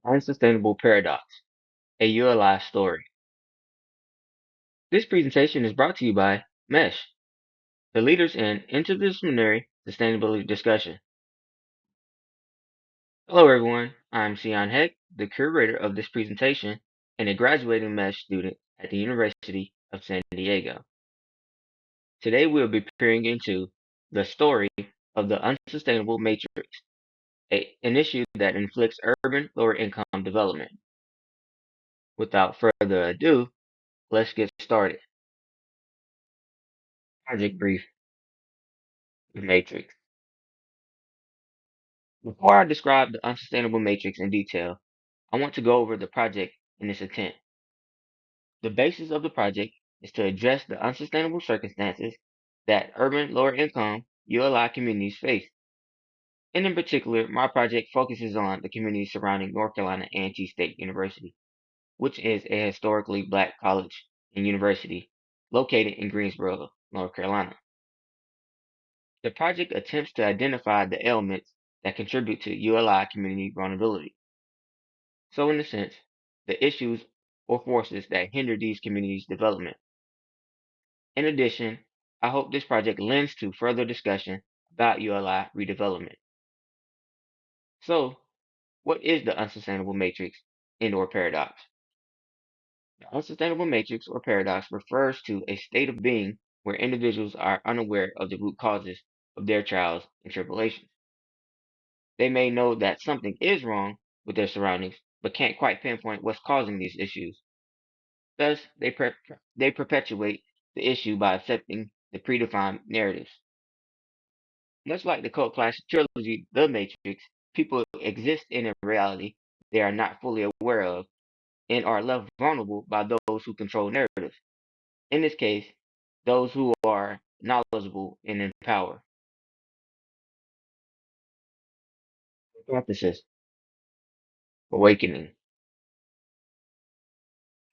Unsustainable Paradox, a ULI story. This presentation is brought to you by MESH, the leaders in interdisciplinary sustainability discussion. Hello everyone, I'm Sion Heck, the curator of this presentation and a graduating MESH student at the University of San Diego. Today we'll be peering into the story of the Unsustainable Matrix, an issue that inflicts urban lower income development. Without further ado, let's get started. Project brief, the Matrix. Before I describe the unsustainable matrix in detail, I want to go over the project and its intent. The basis of the project is to address the unsustainable circumstances that urban lower income ULI communities face. And in particular, my project focuses on the communities surrounding North Carolina A&T State University, which is a historically black college and university located in Greensboro, North Carolina. The project attempts to identify the elements that contribute to ULI community vulnerability. So, in a sense, the issues or forces that hinder these communities' development. In addition, I hope this project lends to further discussion about ULI redevelopment. So, what is the unsustainable matrix and or paradox? The unsustainable matrix or paradox refers to a state of being where individuals are unaware of the root causes of their trials and tribulations. They may know that something is wrong with their surroundings, but can't quite pinpoint what's causing these issues. Thus, they perpetuate the issue by accepting the predefined narratives. Much like the cult classic trilogy The Matrix, people exist in a reality they are not fully aware of and are left vulnerable by those who control narratives. In this case, those who are knowledgeable and in power. Hypothesis. Awakening.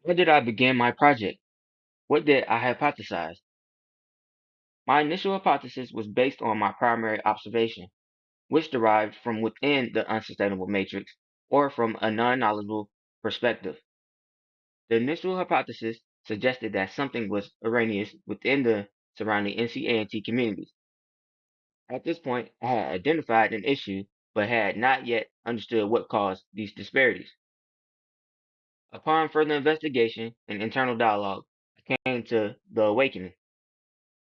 Where did I begin my project? What did I hypothesize? My initial hypothesis was based on my primary observation, which derived from within the unsustainable matrix or from a non-knowledgeable perspective. The initial hypothesis suggested that something was erroneous within the surrounding NCANT communities. At this point, I had identified an issue but had not yet understood what caused these disparities. Upon further investigation and internal dialogue, I came to the awakening.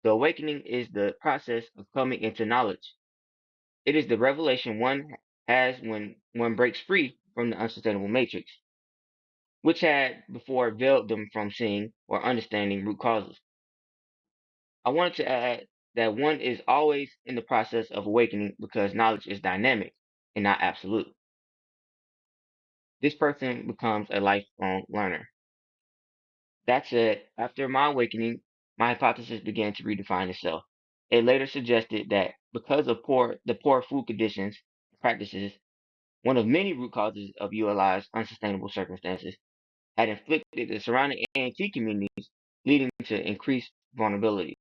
The awakening is the process of coming into knowledge. It is the revelation one has when one breaks free from the unsustainable matrix, which had before veiled them from seeing or understanding root causes. I wanted to add that one is always in the process of awakening because knowledge is dynamic and not absolute. This person becomes a lifelong learner. That said, after my awakening, my hypothesis began to redefine itself. It later suggested that because of the poor food conditions and practices, one of many root causes of ULI's unsustainable circumstances had inflicted the surrounding A&T communities, leading to increased vulnerabilities.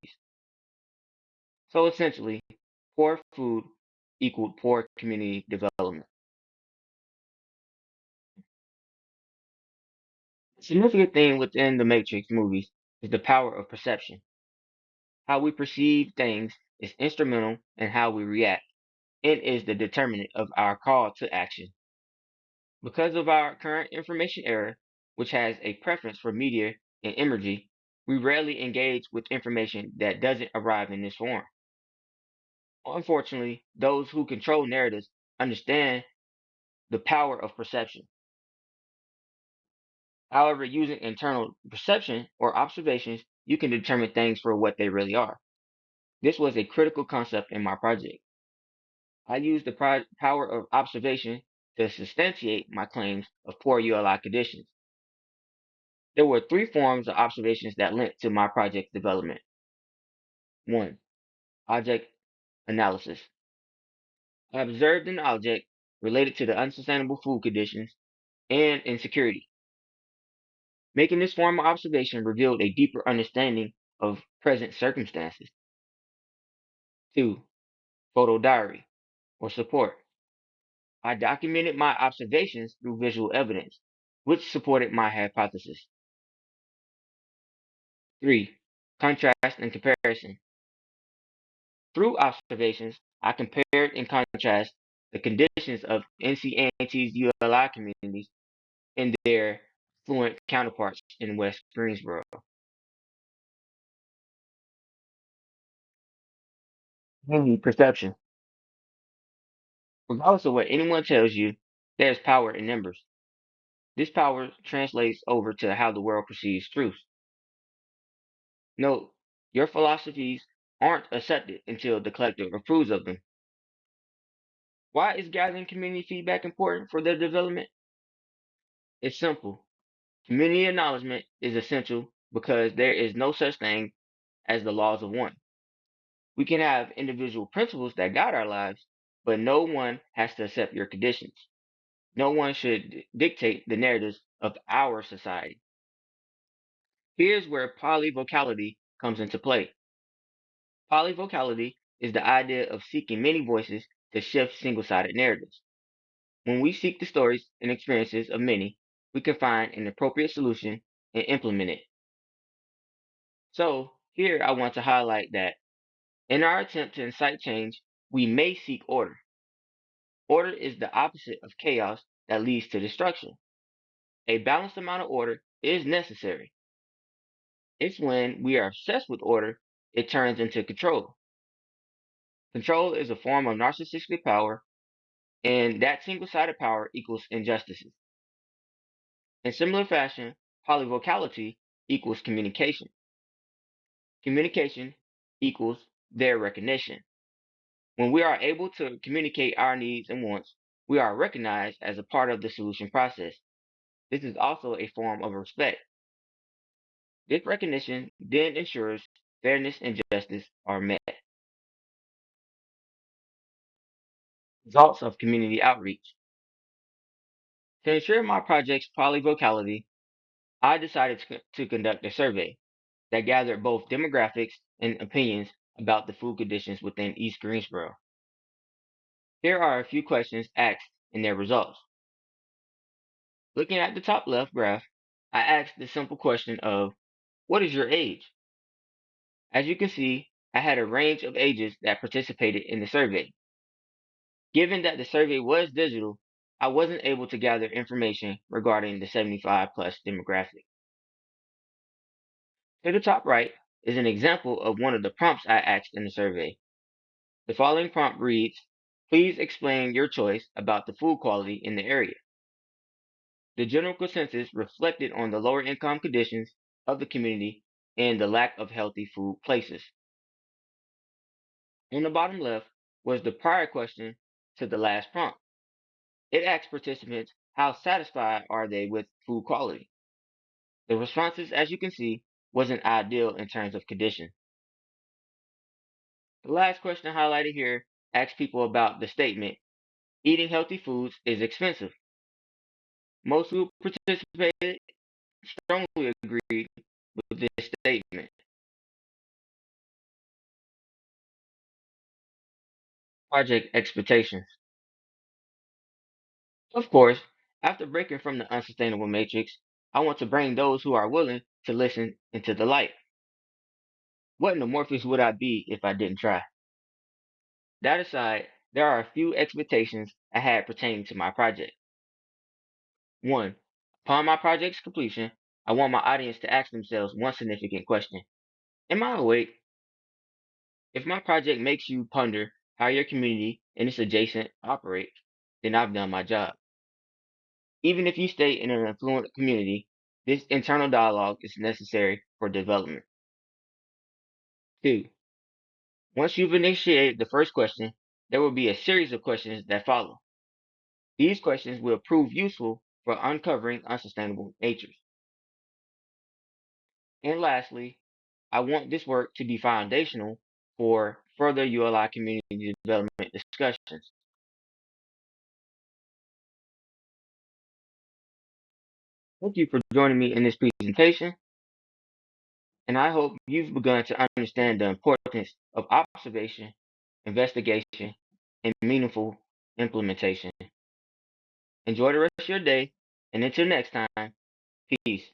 So essentially, poor food equaled poor community development. The significant thing within the Matrix movies is the power of perception. How we perceive things is instrumental in how we react and is the determinant of our call to action. Because of our current information era, which has a preference for media and imagery, we rarely engage with information that doesn't arrive in this form. Unfortunately, those who control narratives understand the power of perception. However, using internal perception or observations, you can determine things for what they really are. This was a critical concept in my project. I used the power of observation to substantiate my claims of poor ULI conditions. There were three forms of observations that lent to my project development. One, object analysis. I observed an object related to the unsustainable food conditions and insecurity. Making this form of observation revealed a deeper understanding of present circumstances. Two, photo diary or support. I documented my observations through visual evidence, which supported my hypothesis. 3. Contrast and comparison. Through observations, I compared and contrast the conditions of NCANT's ULI communities and their fluent counterparts in West Greensboro. Community perception. Regardless of what anyone tells you, there's power in numbers. This power translates over to how the world perceives truth. Note, your philosophies aren't accepted until the collective approves of them. Why is gathering community feedback important for their development? It's simple. Community acknowledgement is essential because there is no such thing as the laws of one. We can have individual principles that guide our lives, but no one has to accept your conditions. No one should dictate the narratives of our society. Here's where polyvocality comes into play. Polyvocality is the idea of seeking many voices to shift single sided narratives. When we seek the stories and experiences of many, we can find an appropriate solution and implement it. So, here I want to highlight that in our attempt to incite change, we may seek order. Order is the opposite of chaos that leads to destruction. A balanced amount of order is necessary. It's when we are obsessed with order, it turns into control. Control is a form of narcissistic power, and that single sided power equals injustices. In similar fashion, polyvocality equals communication. Communication equals their recognition. When we are able to communicate our needs and wants, we are recognized as a part of the solution process. This is also a form of respect. This recognition then ensures fairness and justice are met. Results of community outreach. To ensure my project's polyvocality, I decided to conduct a survey that gathered both demographics and opinions about the food conditions within East Greensboro. Here are a few questions asked and their results. Looking at the top left graph, I asked the simple question of, what is your age? As you can see, I had a range of ages that participated in the survey. Given that the survey was digital, I wasn't able to gather information regarding the 75 plus demographic. To the top right is an example of one of the prompts I asked in the survey. The following prompt reads, please explain your choice about the food quality in the area. The general consensus reflected on the lower income conditions of the community and the lack of healthy food places. On the bottom left was the prior question to the last prompt. It asked participants how satisfied are they with food quality. The responses, as you can see, wasn't ideal in terms of condition. The last question highlighted here asks people about the statement, eating healthy foods is expensive. Most who participated strongly agreed with this statement. Project expectations. Of course, after breaking from the unsustainable matrix, I want to bring those who are willing to listen into the light. What in the Morpheus would I be if I didn't try? That aside, there are a few expectations I had pertaining to my project. 1. Upon my project's completion, I want my audience to ask themselves one significant question. Am I awake? If my project makes you ponder how your community and its adjacent operate, then I've done my job. Even if you stay in an affluent community, this internal dialogue is necessary for development. 2. Once you've initiated the first question, there will be a series of questions that follow. These questions will prove useful for uncovering unsustainable natures. And lastly, I want this work to be foundational for further ULI community development discussions. Thank you for joining me in this presentation, and I hope you've begun to understand the importance of observation, investigation, and meaningful implementation. Enjoy the rest of your day, and until next time, peace.